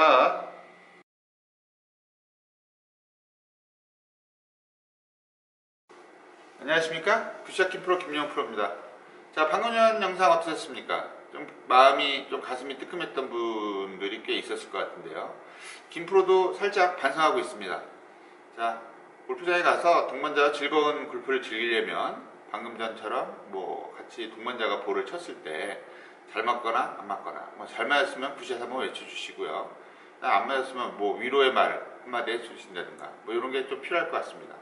시작합니다. 안녕하십니까? 굿샷킴 프로 김영훈 프로입니다. 자, 방금 전 영상 어떠셨습니까? 좀 마음이 좀 가슴이 뜨끔했던 분들이 꽤 있었을 것 같은데요. 김 프로도 살짝 반성하고 있습니다. 자, 골프장에 가서 동반자와 즐거운 골프를 즐기려면 방금 전처럼 뭐 같이 동반자가 볼을 쳤을 때 잘 맞거나 안 맞거나, 뭐 잘 맞았으면 굿샷 한번 외쳐주시고요. 안 맞았으면 뭐 위로의 말 한마디 해주신다든가 뭐 이런 게 좀 필요할 것 같습니다.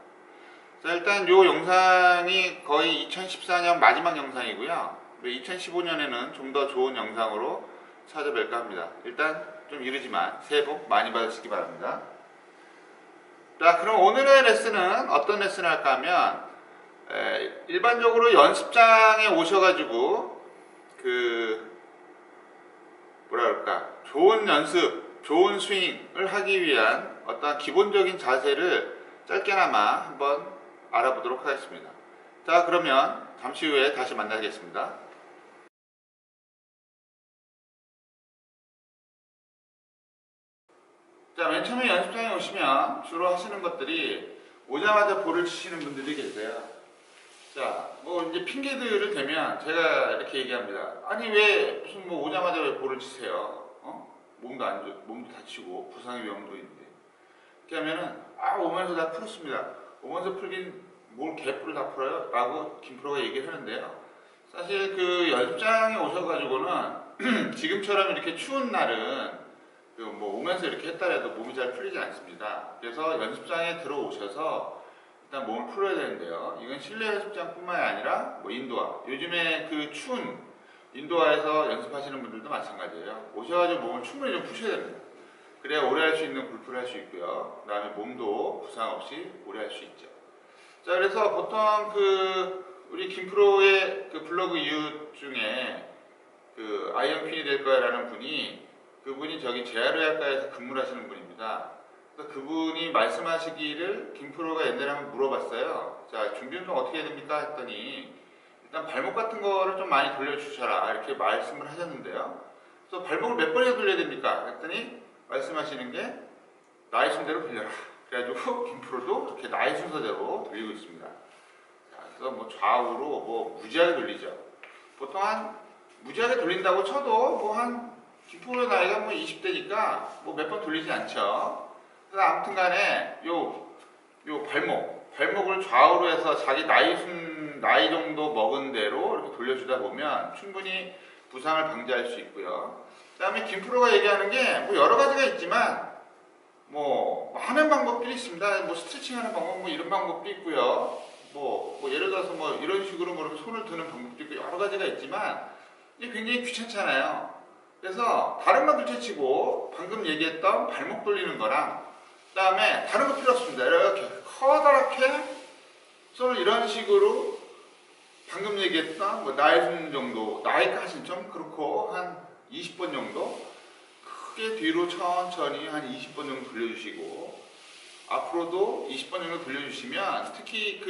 자, 일단 이 영상이 거의 2014년 마지막 영상이고요. 2015년에는 좀 더 좋은 영상으로 찾아뵐까 합니다. 일단 좀 이르지만 새해 복 많이 받으시기 바랍니다. 자, 그럼 오늘의 레슨은 어떤 레슨을 할까 하면 일반적으로 연습장에 오셔가지고 뭐라 그럴까, 좋은 연습, 좋은 스윙을 하기 위한 어떤 기본적인 자세를 짧게나마 한번 알아보도록 하겠습니다. 자, 그러면 잠시 후에 다시 만나겠습니다. 자, 맨 처음에 연습장에 오시면 주로 하시는 것들이 오자마자 볼을 치시는 분들이 계세요. 자, 뭐 이제 핑계들을 대면 제가 이렇게 얘기합니다. 아니 왜 무슨 뭐 오자마자 왜 볼을 치세요? 몸도 다치고 부상의 위험도 있는데. 이렇게 하면은 오면서 다 풀었습니다. 오면서 풀긴 뭘 개뿔을 다 풀어요? 라고 김프로가 얘기를 하는데요. 사실 그 연습장에 오셔가지고는 지금처럼 이렇게 추운 날은 뭐 오면서 이렇게 했다라도 몸이 잘 풀리지 않습니다. 그래서 연습장에 들어오셔서 일단 몸을 풀어야 되는데요. 이건 실내 연습장뿐만이 아니라 뭐 인도화, 요즘에 그 추운 인도화에서 연습하시는 분들도 마찬가지예요. 오셔가지고 몸을 충분히 좀 푸셔야 됩니다. 그래야 오래 할 수 있는 골프를 할 수 있고요. 그 다음에 몸도 부상 없이 오래 할 수 있죠. 자, 그래서 보통 우리 김프로의 블로그 이웃 중에 아이언퀸이 될 거야 라는 그분이 저기 제아르야가에서 근무를 하시는 분입니다. 그래서 그분이 말씀하시기를 김프로가 옛날에 한번 물어봤어요. 자, 준비 운동 어떻게 해야 됩니까? 했더니 일단 발목 같은 거를 좀 많이 돌려주셔라 이렇게 말씀을 하셨는데요. 그래서 발목을 몇 번이나 돌려야 됩니까? 했더니 말씀하시는 게 나의 순대로 돌려라. 그래가지고 김프로도 이렇게 나의 순서대로 돌리고 있습니다. 자, 그래서 뭐 좌우로 뭐 무지하게 돌리죠. 보통 무지하게 돌린다고 쳐도 김프로의 나이가 뭐 20대니까 뭐 몇 번 돌리지 않죠. 그래서 아무튼 간에 요 발목을 좌우로 해서 자기 나이 정도 먹은 대로 이렇게 돌려주다 보면 충분히 부상을 방지할 수 있고요. 그 다음에 김프로가 얘기하는 게 뭐 여러 가지가 있지만 뭐 하는 방법들이 있습니다. 뭐 스트레칭 하는 방법, 뭐 이런 방법도 있고요. 뭐 예를 들어서 뭐 이런 식으로 뭐 이렇게 손을 드는 방법도 있고 여러 가지가 있지만 이게 굉장히 귀찮잖아요. 그래서 다른 거 둘째치고 방금 얘기했던 발목 돌리는 거랑 그 다음에 다른 거 필요 없습니다. 이렇게 커다랗게 손을 이런 식으로 방금 얘기했던 뭐 나이 정도, 나이까지는 좀 그렇고 한 20번 정도 크게 뒤로 천천히 한 20번 정도 돌려주시고 앞으로도 20번 정도 돌려주시면 특히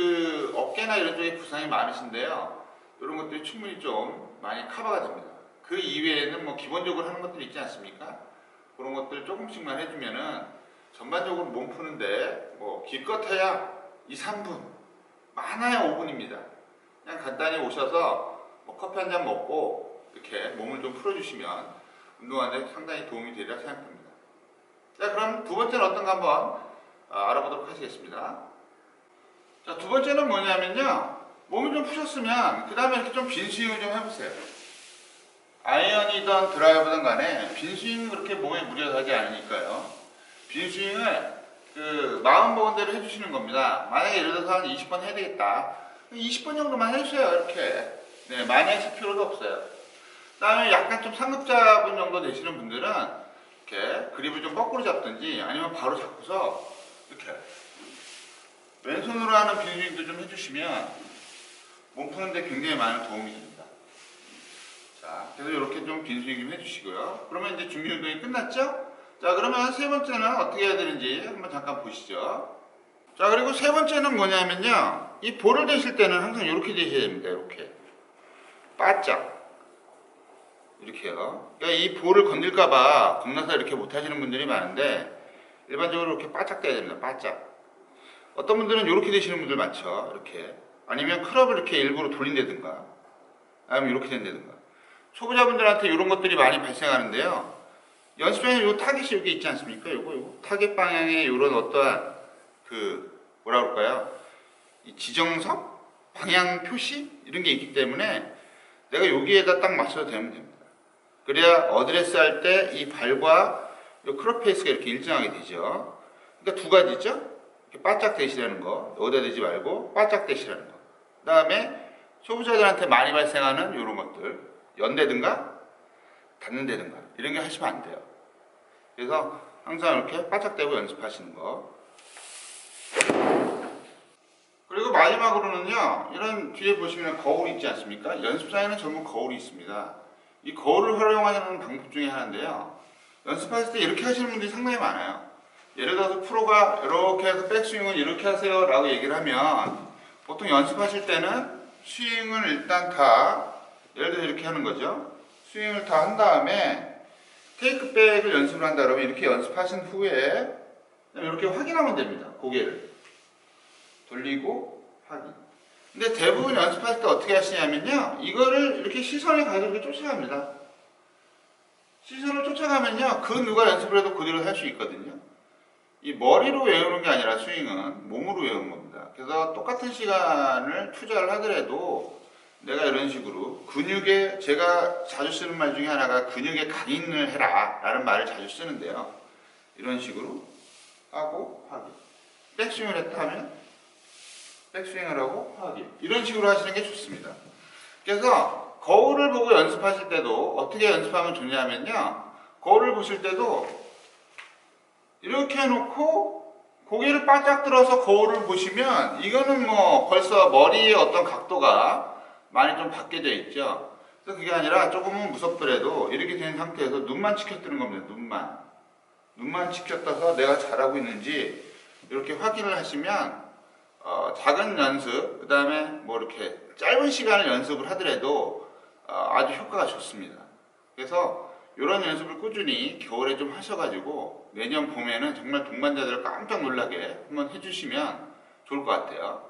어깨나 이런 쪽에 부상이 많으신데요. 이런 것들이 충분히 좀 많이 커버가 됩니다. 그 이외에는 뭐 기본적으로 하는 것들이 있지 않습니까? 그런 것들 조금씩만 해주면은 전반적으로 몸 푸는데 뭐 기껏해야 2, 3분, 많아야 5분입니다. 그냥 간단히 오셔서 뭐 커피 한 잔 먹고 이렇게 몸을 좀 풀어주시면 운동하는데 상당히 도움이 되리라 생각합니다. 자, 그럼 두 번째는 어떤가 한번 알아보도록 하시겠습니다. 자, 두 번째는 뭐냐면요. 몸을 좀 푸셨으면 그 다음에 이렇게 좀 빈스윙을 좀 해보세요. 아이언이든 드라이버든 간에 빈스윙은 그렇게 몸에 무리가 가지 않으니까요. 빈스윙을 마음 먹은 대로 해주시는 겁니다. 만약에 예를 들어서 한 20번 해야 되겠다. 20번 정도만 해주세요. 이렇게. 네, 많이 하실 필요도 없어요. 그 다음에 약간 좀 상급자분 정도 되시는 분들은 이렇게 그립을 좀 거꾸로 잡든지 아니면 바로 잡고서 이렇게 왼손으로 하는 빈스윙도 좀 해주시면 몸 푸는데 굉장히 많은 도움이 됩니다. 자, 그래서 이렇게 좀 빈스윙 좀 해주시고요. 그러면 이제 준비 운동이 끝났죠? 자, 그러면 세 번째는 어떻게 해야 되는지 한번 잠깐 보시죠. 자, 그리고 세 번째는 뭐냐면요. 이 볼을 대실 때는 항상 이렇게 대셔야 됩니다. 이렇게. 바짝. 이렇게요. 그러니까 이 볼을 건들까봐 겁나서 이렇게 못하시는 분들이 많은데 일반적으로 이렇게 바짝 돼야 됩니다. 바짝. 어떤 분들은 이렇게 되시는 분들 많죠. 이렇게. 아니면 클럽을 이렇게 일부러 돌린다든가 아니면 이렇게 된다든가. 초보자분들한테 이런 것들이 많이 발생하는데요. 연습장에 이 타겟이 여기 있지 않습니까? 요거 타겟 방향에 이런 어떠한 뭐라 그럴까요? 이 지정석? 방향 표시? 이런 게 있기 때문에 내가 여기에다 딱 맞춰도 되면 됩니다. 그래야 어드레스 할 때 이 발과 이 크롭 페이스가 이렇게 일정하게 되죠. 그러니까 두 가지죠. 이렇게 바짝 대시라는 거, 여기다 대지 말고 바짝 대시라는 거. 그 다음에 초보자들한테 많이 발생하는 이런 것들, 연대든가 닫는다든가 이런 게 하시면 안 돼요. 그래서 항상 이렇게 바짝 대고 연습하시는 거. 그리고 마지막으로는요, 이런 뒤에 보시면 거울이 있지 않습니까? 연습장에는 전부 거울이 있습니다. 이 거울을 활용하는 방법 중에 하나인데요. 연습하실 때 이렇게 하시는 분들이 상당히 많아요. 예를 들어서 프로가 이렇게 해서 백스윙은 이렇게 하세요 라고 얘기를 하면 보통 연습하실 때는 스윙을 일단 다 예를 들어 이렇게 하는 거죠. 스윙을 다 한 다음에 테이크백을 연습을 한다 그러면 이렇게 연습하신 후에 이렇게 확인하면 됩니다. 고개를 돌리고 확인. 근데 대부분 연습할 때 어떻게 하시냐면요, 이거를 이렇게 시선을 가지고 이렇게 쫓아갑니다. 시선을 쫓아가면요, 그 누가 연습을 해도 그대로 할 수 있거든요. 이 머리로 외우는 게 아니라 스윙은 몸으로 외우는 겁니다. 그래서 똑같은 시간을 투자를 하더라도 내가 이런 식으로 근육에, 제가 자주 쓰는 말 중에 하나가 근육에 각인을 해라 라는 말을 자주 쓰는데요. 이런 식으로 하고 확인. 백스윙을 했다 하면 백스윙을 하고 확인. 이런 식으로 하시는 게 좋습니다. 그래서 거울을 보고 연습하실 때도 어떻게 연습하면 좋냐면요, 거울을 보실 때도 이렇게 해놓고 고개를 바짝 들어서 거울을 보시면 이거는 뭐 벌써 머리의 어떤 각도가 많이 좀 바뀌어져 있죠. 그래서 그게 아니라 조금은 무섭더라도 이렇게 된 상태에서 눈만 치켜뜨는 겁니다. 눈만 치켜떠서 내가 잘하고 있는지 이렇게 확인을 하시면 작은 연습, 그 다음에 뭐 이렇게 짧은 시간을 연습을 하더라도 아주 효과가 좋습니다. 그래서 이런 연습을 꾸준히 겨울에 좀 하셔가지고 내년 봄에는 정말 동반자들을 깜짝 놀라게 한번 해주시면 좋을 것 같아요.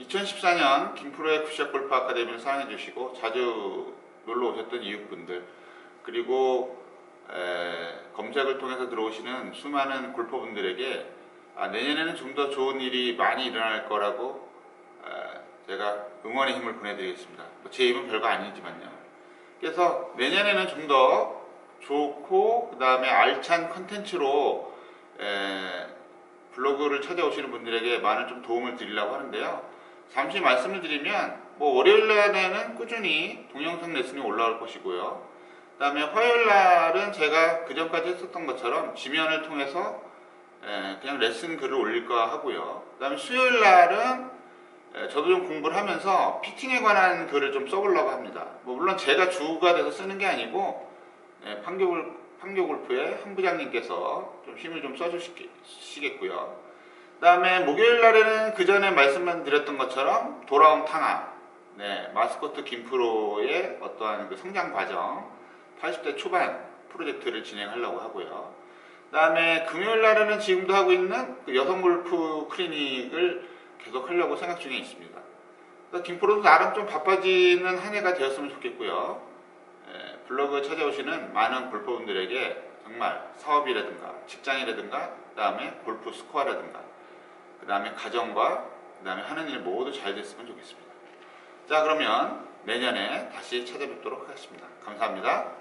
2014년 김프로의 굿샷 골프 아카데미를 사랑해주시고 자주 놀러 오셨던 이웃분들, 그리고 검색을 통해서 들어오시는 수많은 골퍼분들에게 내년에는 좀 더 좋은 일이 많이 일어날 거라고 제가 응원의 힘을 보내드리겠습니다. 제 힘은 별거 아니지만요. 그래서 내년에는 좀 더 좋고 그 다음에 알찬 컨텐츠로 블로그를 찾아오시는 분들에게 많은 좀 도움을 드리려고 하는데요. 잠시 말씀을 드리면 월요일날에는 꾸준히 동영상 레슨이 올라올 것이고요. 그 다음에 화요일날은 제가 그전까지 했었던 것처럼 지면을 통해서 그냥 레슨 글을 올릴까 하고요. 그 다음에 수요일날은 저도 좀 공부를 하면서 피팅에 관한 글을 좀 써보려고 합니다. 물론 제가 주가 돼서 쓰는 게 아니고 판교 골프의 한 부장님께서 좀 힘을 좀 써주시겠고요. 그 다음에 목요일 날에는 그 전에 말씀만 드렸던 것처럼 돌아온 탕아, 마스코트 김프로의 어떠한 그 성장 과정, 80대 초반 프로젝트를 진행하려고 하고요. 그 다음에 금요일 날에는 지금도 하고 있는 그 여성 골프 클리닉을 계속 하려고 생각 중에 있습니다. 그래서 김프로도 나름 좀 바빠지는 한 해가 되었으면 좋겠고요. 블로그 찾아오시는 많은 골퍼분들에게 정말 사업이라든가 직장이라든가 그 다음에 골프 스코어라든가 그 다음에 가정과 그 다음에 하는 일 모두 잘 됐으면 좋겠습니다. 자, 그러면 내년에 다시 찾아뵙도록 하겠습니다. 감사합니다.